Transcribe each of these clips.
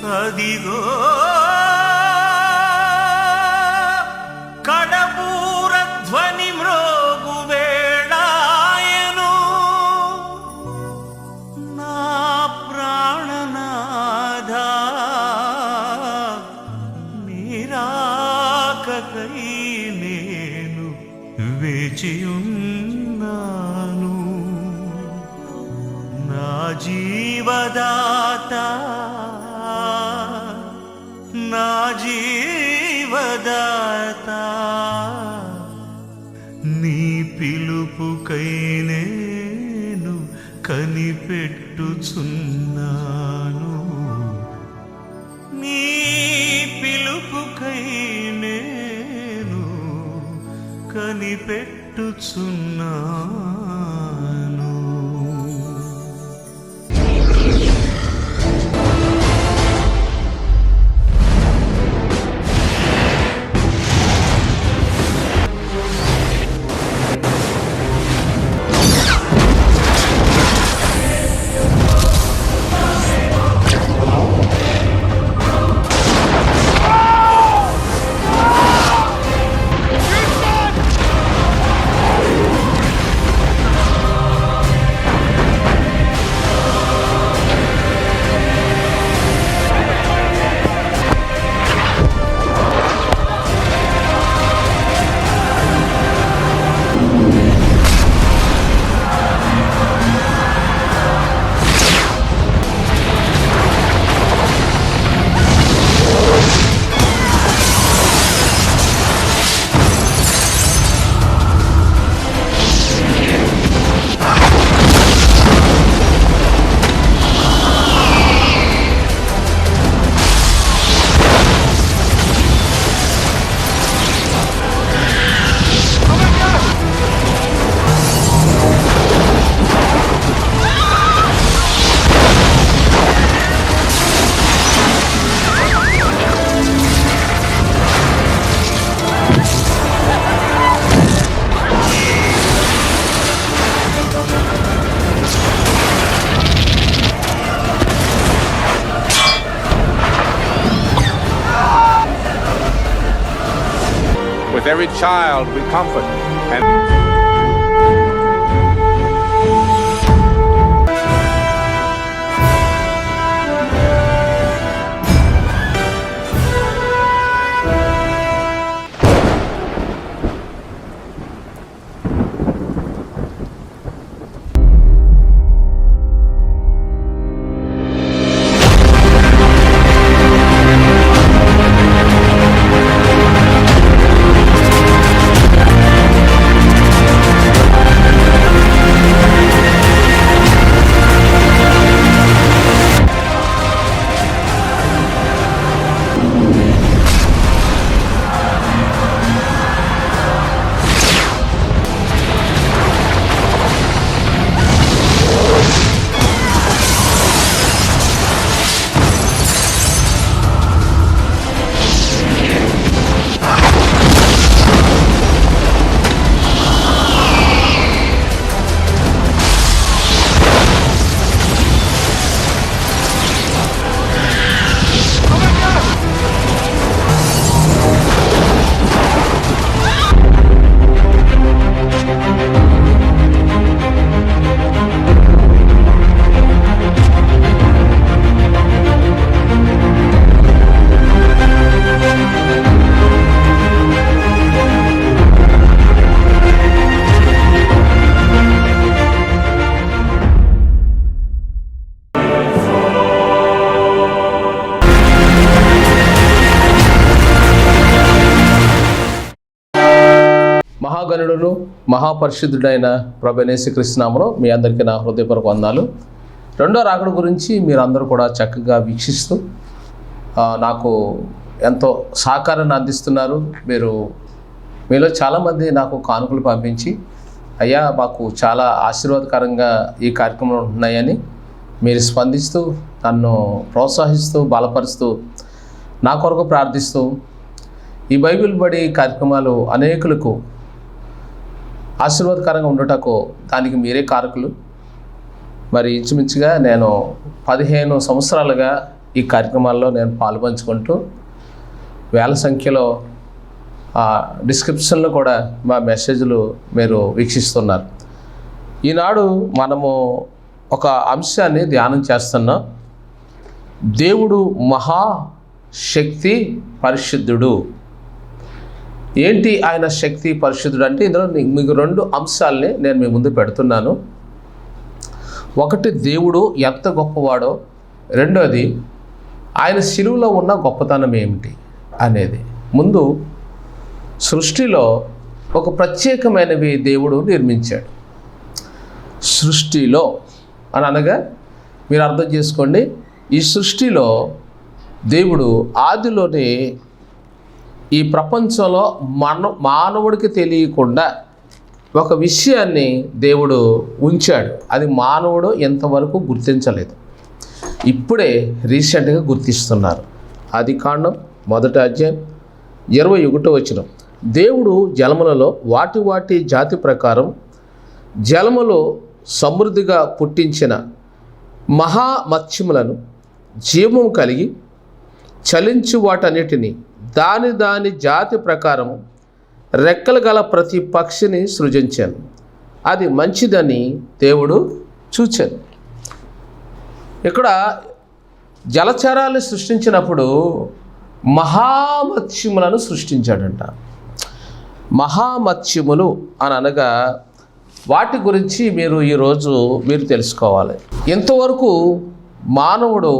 అదిగో కడబూర ధ్వని మ్రోగు వేళాయను నా ప్రాణనాథ నీరాకకై నేను వేచియున్నాను నా జీవదాత నా జీవదాత నీ పిలుపుకై నేను కనిపెట్టుచున్నాను నీ పిలుపుకై నేను కనిపెట్టుచున్నాను. With every child we comfort and మహాగణుడును మహాపరిశుద్ధుడైన ప్రభువైన యేసుక్రీస్తు నామములో మీ అందరికీ నా హృదయపూర్వక వందనాలు. రెండో రాకడ గురించి మీరు అందరూ కూడా చక్కగా వీక్షిస్తూ నాకు ఎంతో సహకారాన్ని అందిస్తున్నారు. మీలో చాలామంది నాకు కానుకలు పంపించి అయ్యా మాకు చాలా ఆశీర్వాదకరంగా ఈ కార్యక్రమంలో ఉంటున్నాయని మీరు స్పందిస్తూ నన్ను ప్రోత్సహిస్తూ బలపరుస్తూ నా కొరకు ప్రార్థిస్తూ ఈ బైబిల్ బడి కార్యక్రమాలు అనేకులకు ఆశీర్వాదకరంగా ఉండటకు దానికి మీరే కారకులు. మరి ఇంచుమించుగా నేను 15 సంవత్సరాలుగా ఈ కార్యక్రమాల్లో నేను పాల్పంచుకుంటూ వేల సంఖ్యలో డిస్క్రిప్షన్లో కూడా మా మెసేజ్లు మీరు వీక్షిస్తున్నారు. ఈనాడు మనము ఒక అంశాన్ని ధ్యానం చేస్తున్నాం. దేవుడు మహాశక్తి పరిశుద్ధుడు. ఏంటి ఆయన శక్తి పరిశుద్ధుడు అంటే, ఇందులో మీకు 2 అంశాలని నేను మీ ముందు పెడుతున్నాను. ఒకటి, దేవుడు ఎంత గొప్పవాడో, రెండోది ఆయన శిలువలో ఉన్న గొప్పతనం ఏమిటి అనేది. ముందు సృష్టిలో ఒక ప్రత్యేకమైనవి దేవుడు నిర్మించాడు. సృష్టిలో అని అనగా మీరు అర్థం చేసుకోండి, ఈ సృష్టిలో దేవుడు ఆదిలోనే ఈ ప్రపంచంలో మానవుడికి తెలియకుండా ఒక విషయాన్ని దేవుడు ఉంచాడు. అది మానవుడు ఎంతవరకు గుర్తించలేదు. ఇప్పుడే రీసెంట్గా గుర్తిస్తున్నారు. ఆదికాండం 1వ అధ్యాయం 21వ వచనం, దేవుడు జలములలో వాటి జాతి ప్రకారం జలములో సమృద్ధిగా పుట్టించిన మహామత్స్యములను జీవము కలిగి చలించు వాటన్నిటిని దాని జాతి ప్రకారం రెక్కలు గల ప్రతి పక్షిని సృజించాను. అది మంచిదని దేవుడు చూచాను. ఇక్కడ జలచరాన్ని సృష్టించినప్పుడు మహామత్స్యములను సృష్టించాడంట. మహామత్స్యములు అని అనగా వాటి గురించి ఈరోజు మీరు తెలుసుకోవాలి. ఇంతవరకు మానవుడు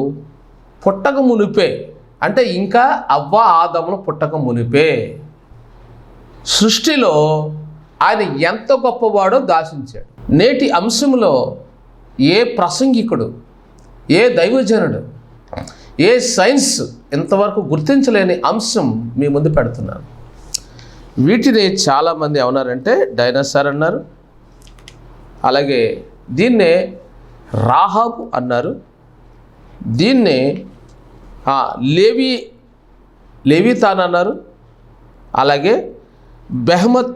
పుట్టక మునిపే, అంటే ఇంకా అవ్వ ఆదములు పుట్టక మునిపే సృష్టిలో ఆయన ఎంత గొప్పవాడో దాచించాడు. నేటి అంశంలో ఏ ప్రసంగికుడు, ఏ దైవజనుడు, ఏ సైన్స్ ఇంతవరకు గుర్తించలేని అంశం మీ ముందు పెడుతున్నాను. వీటిని చాలామంది ఏమన్నారంటే డైనోసార్ అన్నారు, అలాగే దీన్నే రాహాబు అన్నారు, దీన్నే లేవితాన్ అన్నారు, అలాగే బెహమత్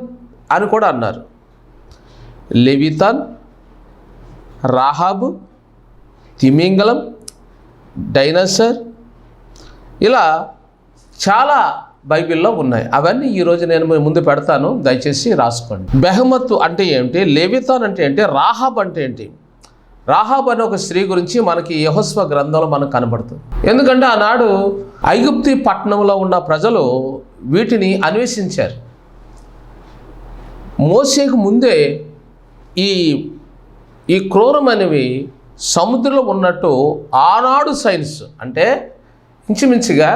అని కూడా అన్నారు. లేవితాన్, రాహాబు, తిమింగలం, డైనోసార్, ఇలా చాలా బైబిల్లో ఉన్నాయి. అవన్నీ ఈరోజు నేను ముందు పెడతాను, దయచేసి రాసుకోండి. బెహమత్ అంటే ఏంటి, లేవితాన్ అంటే ఏంటి, రాహాబ్ అంటే ఏంటి? రాహాబ్ అనే ఒక స్త్రీ గురించి మనకి యెహోషువ గ్రంథంలో మనకు కనబడుతుంది. ఎందుకంటే ఆనాడు ఐగుప్తి పట్టణంలో ఉన్న ప్రజలు వీటిని అన్వేషించారు. మోసేకు ముందే ఈ క్రూరం అనేవి సముద్రంలో ఉన్నట్టు ఆనాడు సైన్స్, అంటే ఇంచుమించుగా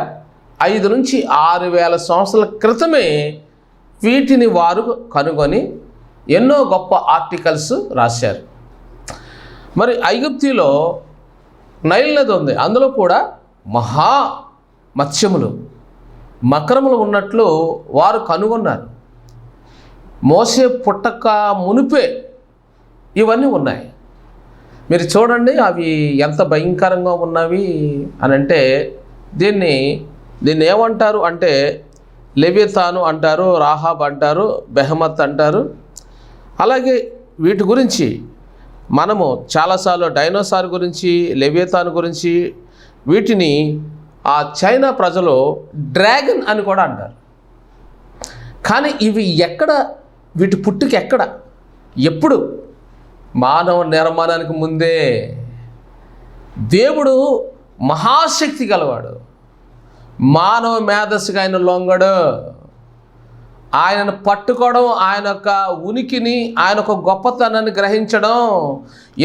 5 నుంచి 6,000 సంవత్సరాల క్రితమే వీటిని వారు కనుగొని ఎన్నో గొప్ప ఆర్టికల్స్ రాశారు. మరి ఐగుప్తిలో నైల్ నది ఉంది, అందులో కూడా మహా మత్స్యములు, మకరములు ఉన్నట్లు వారు కనుగొన్నారు. మోసే పుట్టక మునిపే ఇవన్నీ ఉన్నాయి. మీరు చూడండి అవి ఎంత భయంకరంగా ఉన్నవి అని అంటే, దీన్ని ఏమంటారు అంటే లెవితాను అంటారు, రాహాబ్ అంటారు, బెహమత్ అంటారు. అలాగే వీటి గురించి మనము చాలాసార్లు డైనోసార్ గురించి, లెవితాన్ గురించి, వీటిని ఆ చైనా ప్రజలు డ్రాగన్ అని కూడా అంటారు. కానీ ఇవి ఎక్కడ, వీటి పుట్టుక ఎక్కడ, ఎప్పుడు? మానవ నిర్మాణానికి ముందే. దేవుడు మహాశక్తి గలవాడు, మానవ మేధస్సుగా ఆయన లొంగడు. ఆయనను పట్టుకోవడం, ఆయన యొక్క ఉనికిని, ఆయన యొక్క గొప్పతనాన్ని గ్రహించడం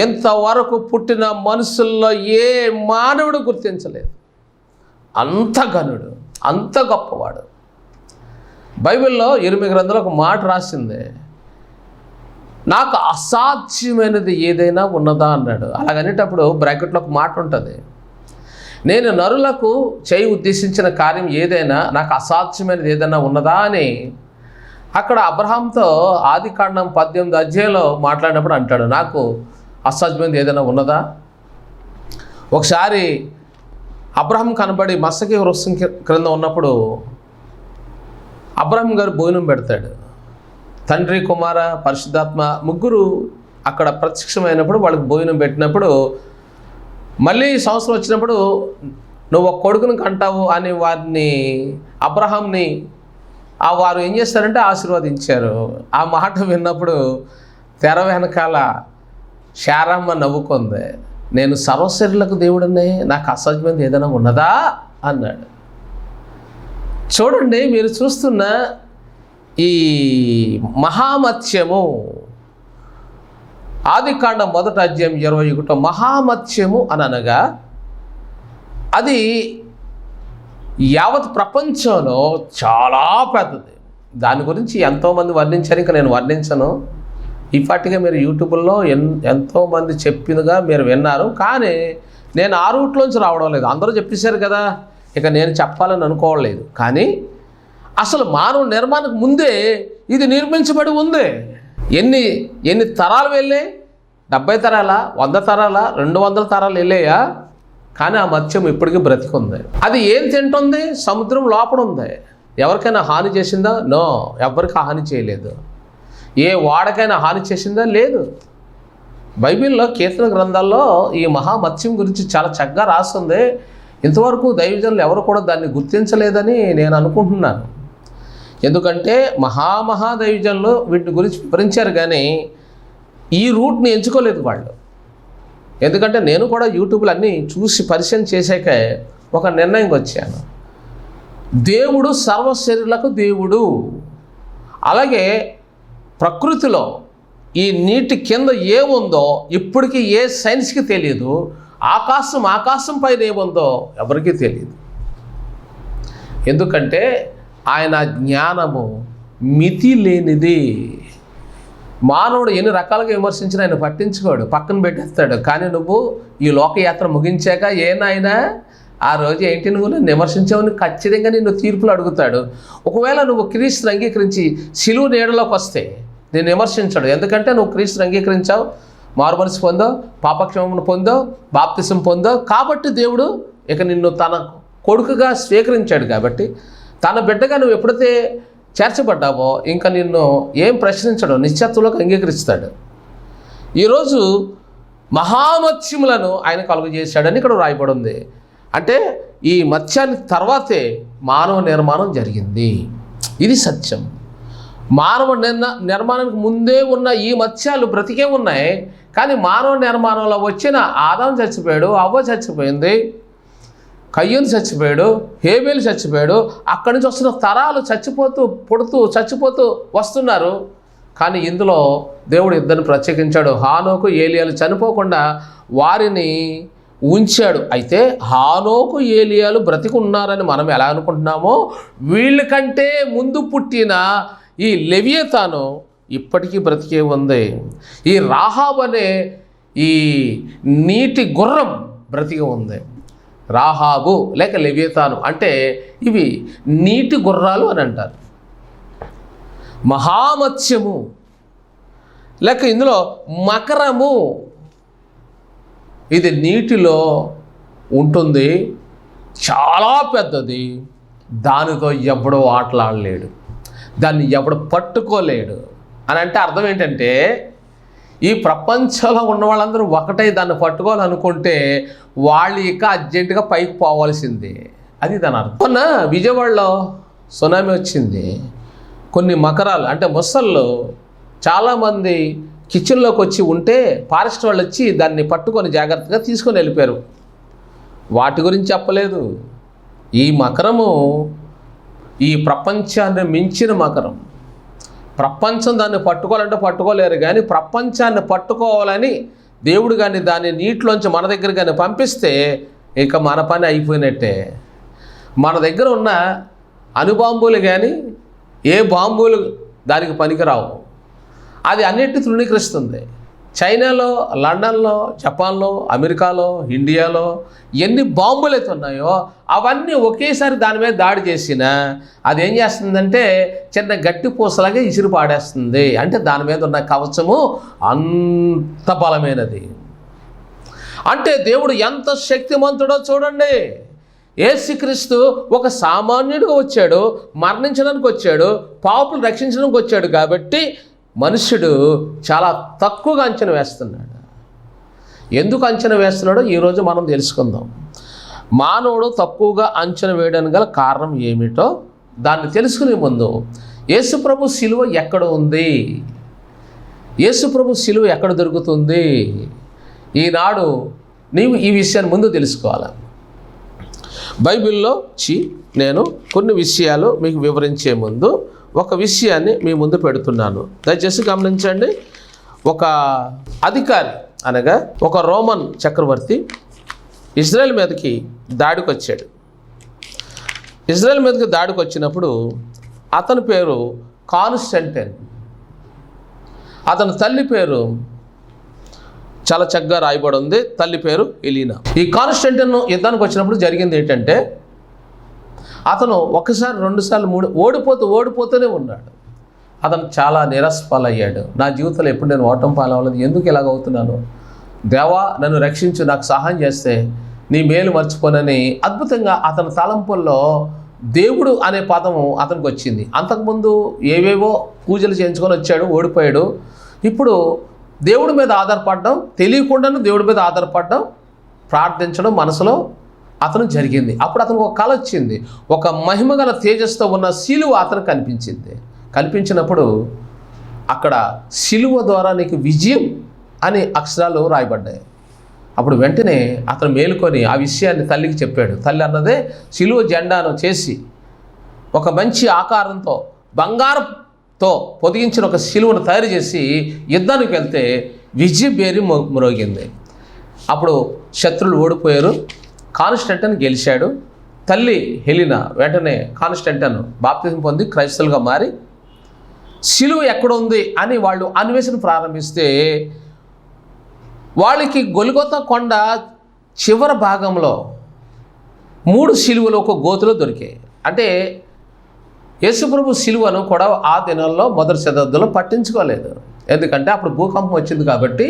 ఎంతవరకు పుట్టిన మనుషుల్లో ఏ మానవుడు గుర్తించలేదు. అంత ఘనుడు, అంత గొప్పవాడు. బైబిల్లో ఇర్మియా గ్రంథంలో ఒక మాట రాసింది, నాకు అసాధ్యమైనది ఏదైనా ఉన్నదా అన్నాడు. అలాగనేటప్పుడు బ్రాకెట్లో ఒక మాట ఉంటుంది, నేను నరులకు చేయి ఉద్దేశించిన కార్యం ఏదైనా, నాకు అసాధ్యమైనది ఏదైనా ఉన్నదా అని అక్కడ అబ్రహాంతో ఆదికాండం 18వ అధ్యాయంలో మాట్లాడినప్పుడు అంటాడు, నాకు అసాధ్యమైనది ఏదైనా ఉన్నదా? ఒకసారి అబ్రహాం కనబడి మస్తకి వృక్షం క్రింద ఉన్నప్పుడు అబ్రహాం గారు భోజనం పెడతాడు. తండ్రి, కుమార, పరిశుద్ధాత్మ ముగ్గురు అక్కడ ప్రత్యక్షమైనప్పుడు వాళ్ళకి భోజనం పెట్టినప్పుడు, మళ్ళీ సంవత్సరం వచ్చినప్పుడు నువ్వు ఒక కొడుకుని కంటావు అని వారిని అబ్రహాంని వారు ఏం చేస్తారంటే ఆశీర్వదించారు. ఆ మాట విన్నప్పుడు తెర వెనకాల శారమ్మ నవ్వుకుంది. నేను సర్వశరీరులకు దేవుడనే, నాకు అసాధ్యమైనది ఏదైనా ఉన్నదా అన్నాడు. చూడండి, మీరు చూస్తున్న ఈ మహామత్స్యము, ఆదికాండం 1వ అధ్యాయం 21 మహామత్స్యము అనగా అది యావత్ ప్రపంచంలో చాలా పెద్దది. దాని గురించి ఎంతోమంది వర్ణించారు, ఇంకా నేను వర్ణించను. ఇప్పటికే మీరు యూట్యూబ్లో ఎంతోమంది చెప్పినగా మీరు విన్నారు, కానీ నేను ఆ రూట్లోంచి రావడం లేదు. అందరూ చెప్పేశారు కదా, ఇక నేను చెప్పాలని అనుకోవట్లేదు. కానీ అసలు మానవ నిర్మాణకు ముందే ఇది నిర్మించబడి ఉంది. ఎన్ని తరాలు వెళ్ళాయి? 70 తరాలా, 100 తరాలా, 200 తరాలు వెళ్ళాయా? కానీ ఆ మత్స్యం ఇప్పటికీ బ్రతికుంది. అది ఏం తింటుంది? సముద్రం లోపల ఉంది. ఎవరికైనా హాని చేసిందా? నో, ఎవరికి హాని చేయలేదు. ఏ వాడకైనా హాని చేసిందా? లేదు. బైబిల్లో కీర్తన గ్రంథాల్లో ఈ మహామత్స్యం గురించి చాలా చక్కగా రాస్తుంది. ఇంతవరకు దైవజనులు ఎవరు కూడా దాన్ని గుర్తించలేదని నేను అనుకుంటున్నాను. ఎందుకంటే మహాదైవజనులు వీటి గురించి వివరించారు, కానీ ఈ రూట్ని ఎంచుకోలేదు వాళ్ళు. ఎందుకంటే నేను కూడా యూట్యూబ్లో అన్నీ చూసి పరిశీలన చేశాక ఒక నిర్ణయంకి వచ్చాను. దేవుడు సర్వశరీరులకు దేవుడు. అలాగే ప్రకృతిలో ఈ నీటి కింద ఏముందో ఇప్పటికీ ఏ సైన్స్కి తెలియదు. ఆకాశం పైన ఏముందో ఎవరికీ తెలియదు. ఎందుకంటే ఆయన జ్ఞానము మితి లేనిది. మానవుడు ఎన్ని రకాలుగా విమర్శించినా ఆయన పట్టించుకోడు, పక్కన పెట్టేస్తాడు. కానీ నువ్వు ఈ లోకయాత్ర ముగించాక ఏనాయనా ఆ రోజు ఏంటి నువ్వు నన్ను విమర్శించావని ఖచ్చితంగా నిన్ను తీర్పులు అడుగుతాడు. ఒకవేళ నువ్వు క్రీస్తుని అంగీకరించి సిలువ నీడలోకి వస్తే నేను విమర్శించాడు. ఎందుకంటే నువ్వు క్రీస్తుని అంగీకరించావు, మారుమనసు పొందావు, పాపక్షమను పొందావు, బాప్తిసం పొందావు. కాబట్టి దేవుడు ఇక నిన్ను తన కొడుకుగా స్వీకరించాడు. కాబట్టి తన బిడ్డగా నువ్వు ఎప్పుడైతే చేర్చబడ్డావో ఇంకా నిన్ను ఏం ప్రశ్నించడం, నిశ్చత్వంలోకి అంగీకరిస్తాడు. ఈరోజు మహామత్స్యములను ఆయన కలుగు చేశాడని ఇక్కడ రాయబడి ఉంది. అంటే ఈ మత్స్యానికి తర్వాతే మానవ నిర్మాణం జరిగింది. ఇది సత్యం. మానవ నిర్మాణానికి ముందే ఉన్న ఈ మత్స్యాలు బ్రతికే ఉన్నాయి. కానీ మానవ నిర్మాణంలో వచ్చిన ఆదాము చచ్చిపోయాడు, అవ్వ చచ్చిపోయింది, కయ్యూను చచ్చిపోయాడు, హేబేలు చచ్చిపోయాడు. అక్కడి నుంచి వస్తున్న తరాలు చచ్చిపోతూ వస్తున్నారు. కానీ ఇందులో దేవుడు ఇద్దరిని ప్రత్యేకించాడు. హానోకు, ఏలియాలు చనిపోకుండా వారిని ఉంచాడు. అయితే హానోకు, ఏలియాలు బ్రతికి ఉన్నారని మనం ఎలా అనుకుంటున్నామో, వీళ్ళకంటే ముందు పుట్టిన ఈ లెవియతాను ఇప్పటికీ బ్రతికే ఉంది. ఈ రాహాబు అనే ఈ నీటి గుర్రం బ్రతికి ఉంది. రాహాబు లేక లెవియతాను అంటే ఇవి నీటి గుర్రాలు అని అంటారు. మహామత్స్యము లేక ఇందులో మకరము, ఇది నీటిలో ఉంటుంది, చాలా పెద్దది. దానితో ఎవడో ఆటలాడలేడు, దాన్ని ఎవడు పట్టుకోలేడు అని అంటే అర్థం ఏంటంటే ఈ ప్రపంచంలో ఉన్న వాళ్ళందరూ ఒకటై దాన్ని పట్టుకోవాలనుకుంటే వాళ్ళు ఇక అర్జెంటుగా పైకి పోవాల్సిందే. అది దాని అర్థం. మొన్న విజయవాడలో సునామీ వచ్చింది. కొన్ని మకరాలు అంటే ముసళ్ళు చాలామంది కిచెన్లోకి వచ్చి ఉంటే ఫారెస్ట్ వాళ్ళు వచ్చి దాన్ని పట్టుకొని జాగ్రత్తగా తీసుకొని వెళ్ళిపోయారు. వాటి గురించి చెప్పలేదు. ఈ మకరము ఈ ప్రపంచాన్ని మించిన మకరం. ప్రపంచం దాన్ని పట్టుకోవాలంటే పట్టుకోలేరు, కానీ ప్రపంచాన్ని పట్టుకోవాలని దేవుడు కానీ దాన్ని నీటిలోంచి మన దగ్గర కానీ పంపిస్తే ఇక మన పని అయిపోయినట్టే. మన దగ్గర ఉన్న అణుబాంబులు కానీ ఏ బాంబులు దానికి పనికిరావు. అది అన్నిటిని తృణీకరిస్తుంది. చైనాలో, లండన్లో, జపాన్లో, అమెరికాలో, ఇండియాలో ఎన్ని బాంబులు అయితే ఉన్నాయో అవన్నీ ఒకేసారి దాని మీద దాడి చేసినా అదేం చేస్తుందంటే చిన్న గట్టి పూసలాగా ఇసిరి పాడేస్తుంది. అంటే దాని మీద ఉన్న కవచము అంత బలమైనది. అంటే దేవుడు ఎంత శక్తిమంతుడో చూడండి. యేసుక్రీస్తు ఒక సామాన్యుడిగా వచ్చాడు, మరణించడానికి వచ్చాడు, పాపులు రక్షించడానికి వచ్చాడు. కాబట్టి మనుష్యుడు చాలా తక్కువగా అంచనా వేస్తున్నాడు. ఎందుకు అంచనా వేస్తున్నాడో ఈరోజు మనం తెలుసుకుందాం. మానవుడు తక్కువగా అంచనా వేయడానికి గల కారణం ఏమిటో దాన్ని తెలుసుకునే ముందు యేసుప్రభు శిలువ ఎక్కడ ఉంది, యేసుప్రభు శిలువ ఎక్కడ దొరుకుతుంది, ఈనాడు నీవు ఈ విషయాన్ని ముందు తెలుసుకోవాలి. బైబిల్లో నేను కొన్ని విషయాలు మీకు వివరించే ముందు ఒక విషయాన్ని మీ ముందు పెడుతున్నాను, దయచేసి గమనించండి. ఒక అధికారి అనగా ఒక రోమన్ చక్రవర్తి ఇజ్రాయెల్ మీదకి దాడికి వచ్చాడు. ఇజ్రాయెల్ మీదకి దాడికి వచ్చినప్పుడు అతని పేరు కాన్స్టంటైన్. అతని తల్లి పేరు చాలా చక్కగా రాయబడి ఉంది, తల్లి పేరు ఎలీనా. ఈ కాన్స్టంటైన్ యుద్ధానికి వచ్చినప్పుడు జరిగింది ఏంటంటే అతను ఒకసారి 2 సార్లు 3 ఓడిపోతూనే ఉన్నాడు. అతను చాలా నిరస్పాలయ్యాడు. నా జీవితంలో ఎప్పుడు నేను ఓటం పాలవ్వలేదు, ఎందుకు ఇలాగ అవుతున్నాను, దేవా నన్ను రక్షించు, నాకు సహాయం చేస్తే నీ మేలు మర్చిపోనని అద్భుతంగా అతని తలంపుల్లో దేవుడు అనే పదము అతనికి వచ్చింది. అంతకుముందు ఏవేవో పూజలు చేయించుకొని వచ్చాడు, ఓడిపోయాడు. ఇప్పుడు దేవుడి మీద ఆధారపడడం, తెలియకుండానే దేవుడి మీద ఆధారపడడం, ప్రార్థించడం మనసులో అతను జరిగింది. అప్పుడు అతనికి ఒక కళ వచ్చింది. ఒక మహిమగల తేజస్తో ఉన్న శిలువ అతనికి కనిపించినప్పుడు అక్కడ శిలువ ద్వారా నీకు విజయం అనే అక్షరాలు రాయబడ్డాయి. అప్పుడు వెంటనే అతను మేలుకొని ఆ విషయాన్ని తల్లికి చెప్పాడు. తల్లి అన్నదే శిలువ జెండాను చేసి ఒక మంచి ఆకారంతో బంగారంతో పొదిగించిన ఒక శిలువను తయారు చేసి యుద్ధానికి వెళ్తే విజయ బేరి మ్రోగింది. అప్పుడు శత్రువులు ఓడిపోయారు, కాన్స్టంటైన్ గెలిచాడు. తల్లి హెలినా వెంటనే కాన్స్టంటైన్ బాప్తిజం పొంది క్రైస్తవులుగా మారి శిలువ ఎక్కడుంది అని వాళ్ళు అన్వేషణ ప్రారంభిస్తే వాళ్ళకి గొల్గొతా కొండ చివరి భాగంలో 3 శిలువలు ఒక గోతులో దొరికాయి. అంటే యేసుప్రభు శిలువను కూడా ఆ దినాల్లో మొదటి శతాబ్దంలో పట్టించుకోలేదు. ఎందుకంటే అప్పుడు భూకంపం వచ్చింది కాబట్టి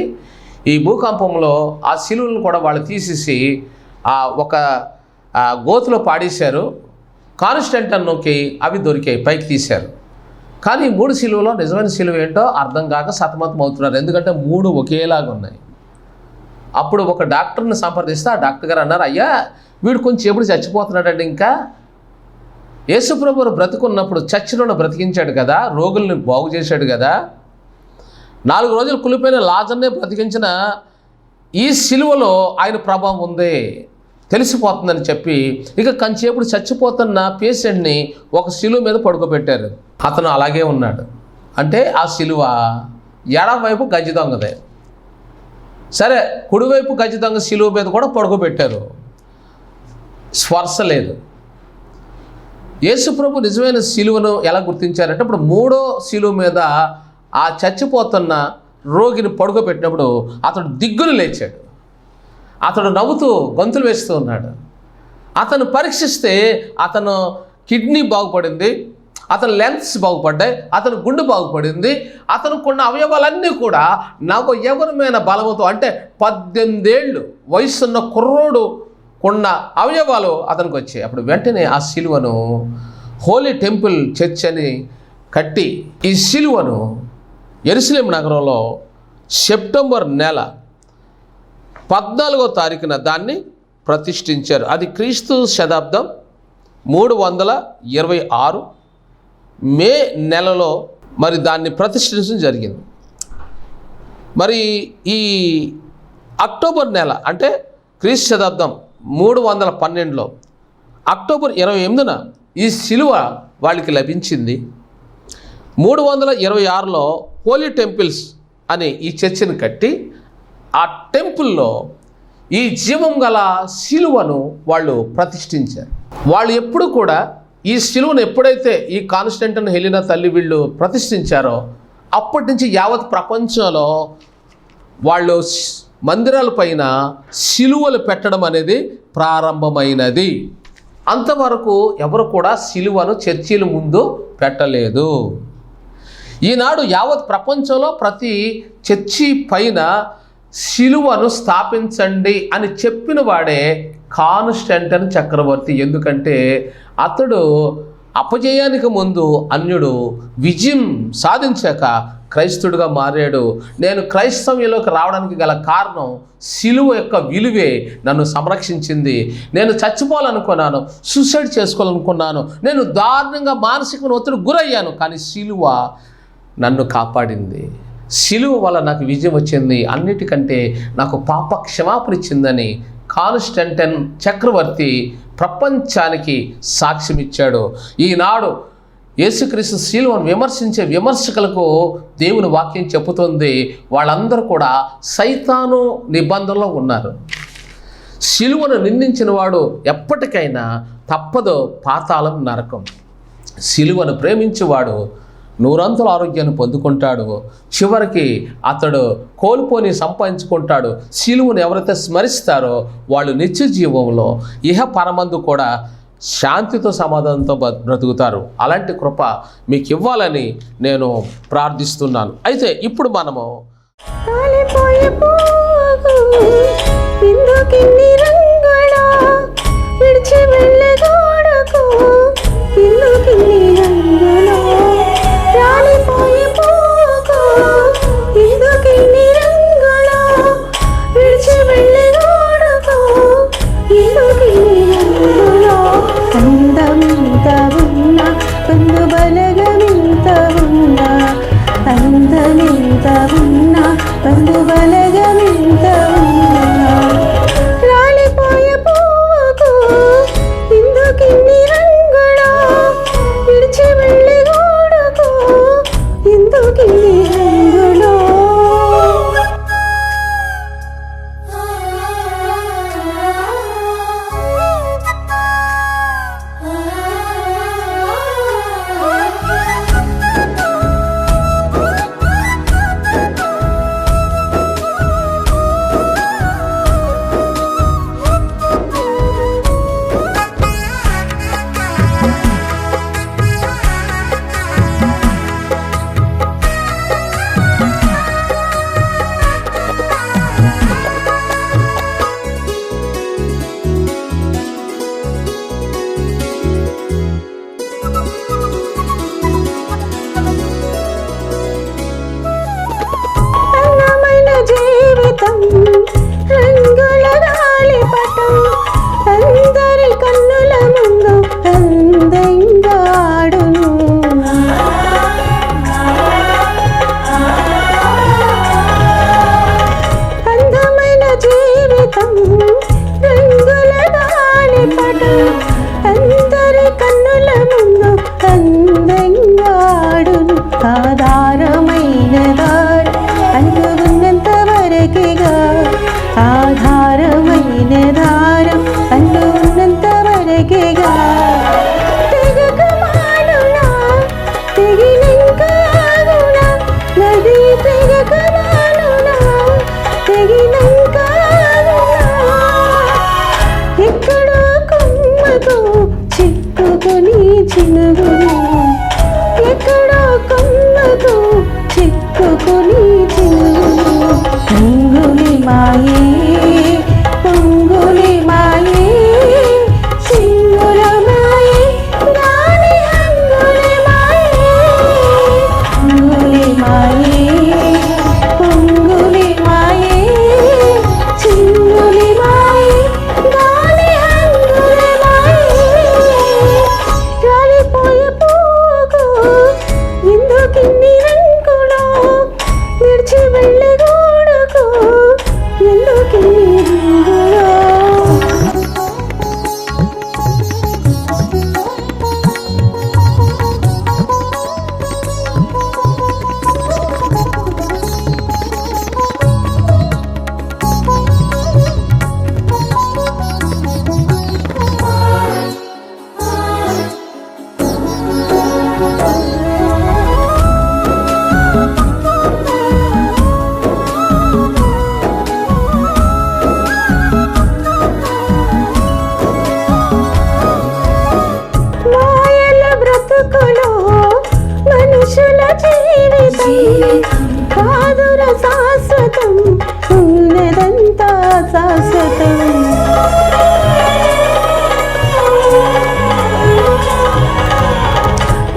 ఈ భూకంపంలో ఆ శిలువలను కూడా వాళ్ళు తీసేసి ఒక గోతులో పాడేశారు. కాన్స్టంటైన్కి అవి దొరికాయి, పైకి తీశారు. కానీ 3 శిలువలో నిజమైన శిలువ ఏంటో అర్థం కాక సతమతం అవుతున్నారు, ఎందుకంటే 3 ఒకేలాగా ఉన్నాయి. అప్పుడు ఒక డాక్టర్ని సంప్రదిస్తే ఆ డాక్టర్ గారు అన్నారు, అయ్యా వీడు కొంచెం ఎప్పుడు చచ్చిపోతున్నాడండి, ఇంకా యేసుప్రభువు బ్రతుకున్నప్పుడు చచ్చినోడు బ్రతికించాడు కదా, రోగుల్ని బాగు చేశాడు కదా, 4 రోజులు కులిపోయిన లాజర్నే బ్రతికించిన ఈ శిలువలో ఆయన ప్రభావం ఉంది, తెలిసిపోతుందని చెప్పి ఇక కంచేపుడు చచ్చిపోతున్న పేషెంట్ని ఒక శిలువ మీద పడుకోబెట్టారు. అతను అలాగే ఉన్నాడు. అంటే ఆ శిలువ ఎడమవైపు గజ్జి దొంగదే, సరే కుడివైపు గజ్జి దొంగ శిలువ మీద కూడా పడుకోబెట్టారు, స్పర్శ లేదు. యేసుప్రభు నిజమైన శిలువను ఎలా గుర్తించారంటే ఇప్పుడు 3వ శిలువ మీద ఆ చచ్చిపోతున్న రోగిని పడుకోబెట్టినప్పుడు అతడు దిగ్గును లేచాడు. అతడు నవ్వుతూ గొంతులు వేస్తూ ఉన్నాడు. అతను పరీక్షిస్తే అతను కిడ్నీ బాగుపడింది, అతని లెన్స్ బాగుపడ్డాయి, అతని గుండె బాగుపడింది, అతనుకున్న అవయవాలన్నీ కూడా నవయవనమైన బలముతో, అంటే 18 ఏళ్ళు వయసున్న కుర్రోడు ఉన్న అవయవాలు అతనికి వచ్చాయి. అప్పుడు వెంటనే ఆ శిలువను హోలీ టెంపుల్ చర్చ్ అని కట్టి ఈ శిలువను యెరూషలేము నగరంలో సెప్టెంబర్ నెల 14వ తారీఖున దాన్ని ప్రతిష్ఠించారు. అది క్రీస్తు శతాబ్దం 326 మే నెలలో మరి దాన్ని ప్రతిష్ఠించడం జరిగింది. మరి ఈ అక్టోబర్ నెల అంటే క్రీస్తు శతాబ్దం 312లో అక్టోబర్ 28న ఈ శిలువ వాళ్ళకి లభించింది. 326లో హోలీ టెంపుల్స్ అనే ఈ చర్చిని కట్టి ఆ టెంపుల్లో ఈ జీవం గల శిలువను వాళ్ళు ప్రతిష్ఠించారు. వాళ్ళు ఎప్పుడు కూడా ఈ శిలువను ఎప్పుడైతే ఈ కాన్స్టంటైన్ హెలినా తల్లి వీళ్ళు ప్రతిష్ఠించారో అప్పటి నుంచి యావత్ ప్రపంచంలో వాళ్ళు మందిరాల పైన శిలువలు పెట్టడం అనేది ప్రారంభమైనది. అంతవరకు ఎవరు కూడా శిలువను చర్చిల ముందు పెట్టలేదు. ఈనాడు యావత్ ప్రపంచంలో ప్రతి చర్చి పైన శిలువను స్థాపించండి అని చెప్పిన వాడే కాన్స్టంటైన్ చక్రవర్తి. ఎందుకంటే అతడు అపజయానికి ముందు అన్యుడు విజయం సాధించాక క్రైస్తవుడిగా మారాడు. నేను క్రైస్తవ్యంలోకి రావడానికి గల కారణం సిలువ యొక్క విలువే నన్ను సంరక్షించింది. నేను చచ్చిపోవాలనుకున్నాను, సూసైడ్ చేసుకోవాలనుకున్నాను, నేను దారుణంగా మానసిక ఒత్తిడి గురయ్యాను, కానీ సిలువ నన్ను కాపాడింది. సిలువ వల్ల నాకు విజయం వచ్చింది. అన్నిటికంటే నాకు పాప క్షమాపణ ఇచ్చిందని కాన్స్టంటైన్ చక్రవర్తి ప్రపంచానికి సాక్ష్యం ఇచ్చాడు. ఈనాడు యేసుక్రీస్తు సిలువను విమర్శించే విమర్శకులకు దేవుని వాక్యం చెబుతుంది, వాళ్ళందరూ కూడా సైతాను నిబంధనలో ఉన్నారు. సిలువను నిందించిన వాడు ఎప్పటికైనా తప్పదు పాతాళం, నరకం. సిలువను ప్రేమించేవాడు నూరంతుల ఆరోగ్యాన్ని పొందుకుంటాడు. చివరికి అతడు కోల్పోని సంపాదించుకుంటాడు. సిలువను ఎవరైతే స్మరిస్తారో వాళ్ళు నిత్య జీవంలో ఇహ పరమందు కూడా శాంతితో సమాధానంతో బ్రతుకుతారు. అలాంటి కృప మీకు ఇవ్వాలని నేను ప్రార్థిస్తున్నాను. అయితే ఇప్పుడు మనము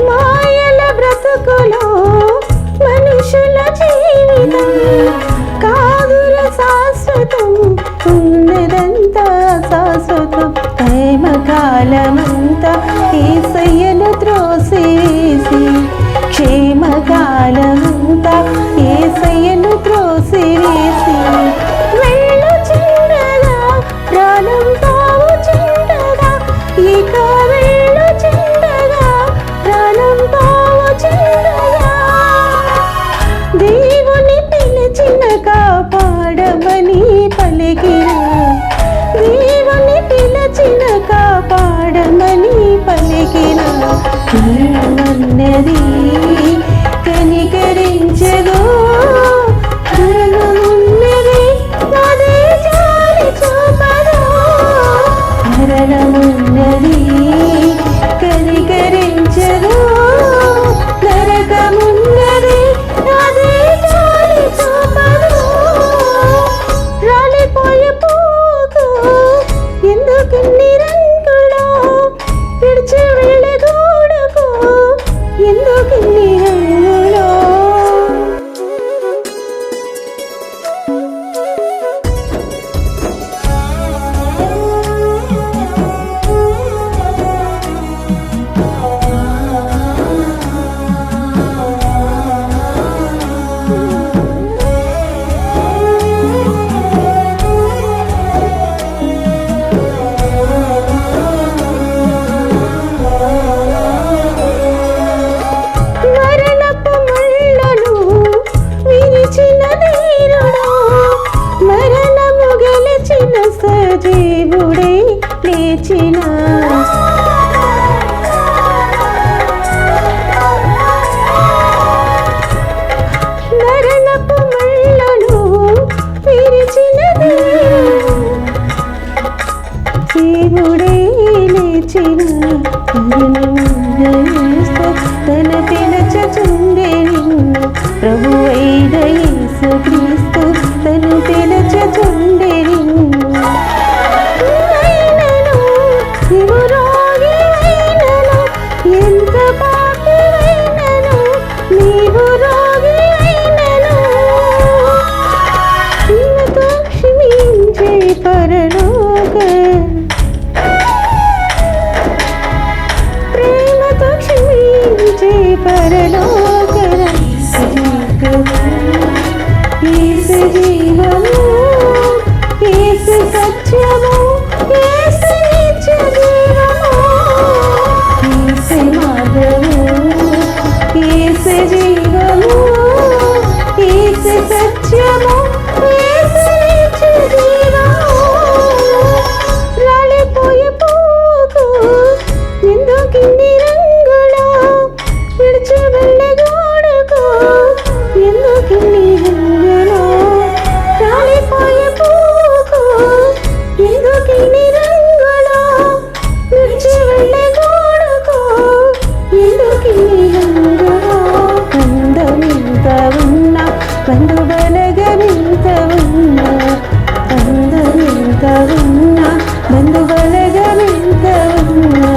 మాయల బ్రతుకులో మనుషుల ఇక వెళ్ళుచుండగా ప్రాణం పోవుచుండగా దేవుని పిలిచిన కాపాడమని పలికిన దేవుని పిలిచిన కాపాడమని పలికిన మన్నది కనికరించదో మరణమున్నది అదే జాలి చూపదో మరణమున్నది కనికరించదో నరకమున్నది అదే జాలి చూపదో రాలిపోయే పూకు ఎందుకిన్ని రంగులో విడిచి వెళ్ళే గోడకు ఎందుకిన్ని రంగులో మరణపు ముళ్ళను విరిచిన ధీరుడు మరణము గెలిచిన సజీవుడే లేచిన మరణపు ముళ్ళను విరిచిన దేవుడే లేచిన తన పిలచుచుండే నిన్ను ప్రభు అయిన యేసు క్రీస్తు తను పిలచుచుండే నిన్ను అయినను నీవు రోగివైనను ఎంత పాపివైనను నీవు రోగివైనను నీవుతో క్షమించే పరలోక ప్రేమతో క్షమించే పరలోక యేసు జీవము యేసు సత్యము యేసు నిత్య జీవము యేసు మార్గము యేసు జీవము యేసు సత్యము యేసు నిత్య జీవము రాలిపోయే పూకు ఎందుకిన్ని రంగులో విడిచి వెళ్ళే గోడకు ఎందుకిన్ని రంగులో రాలిపోయే పూకు ఎందుకిన్ని రంగులో విడిచి వెళ్ళే గోడకు ఎందుకిన్ని రంగులో అందమింత ఉన్నా బంధుబలగమింత ఉన్నా అందమింత ఉన్నా బంధుబలగమింత ఉన్నా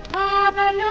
ధారలే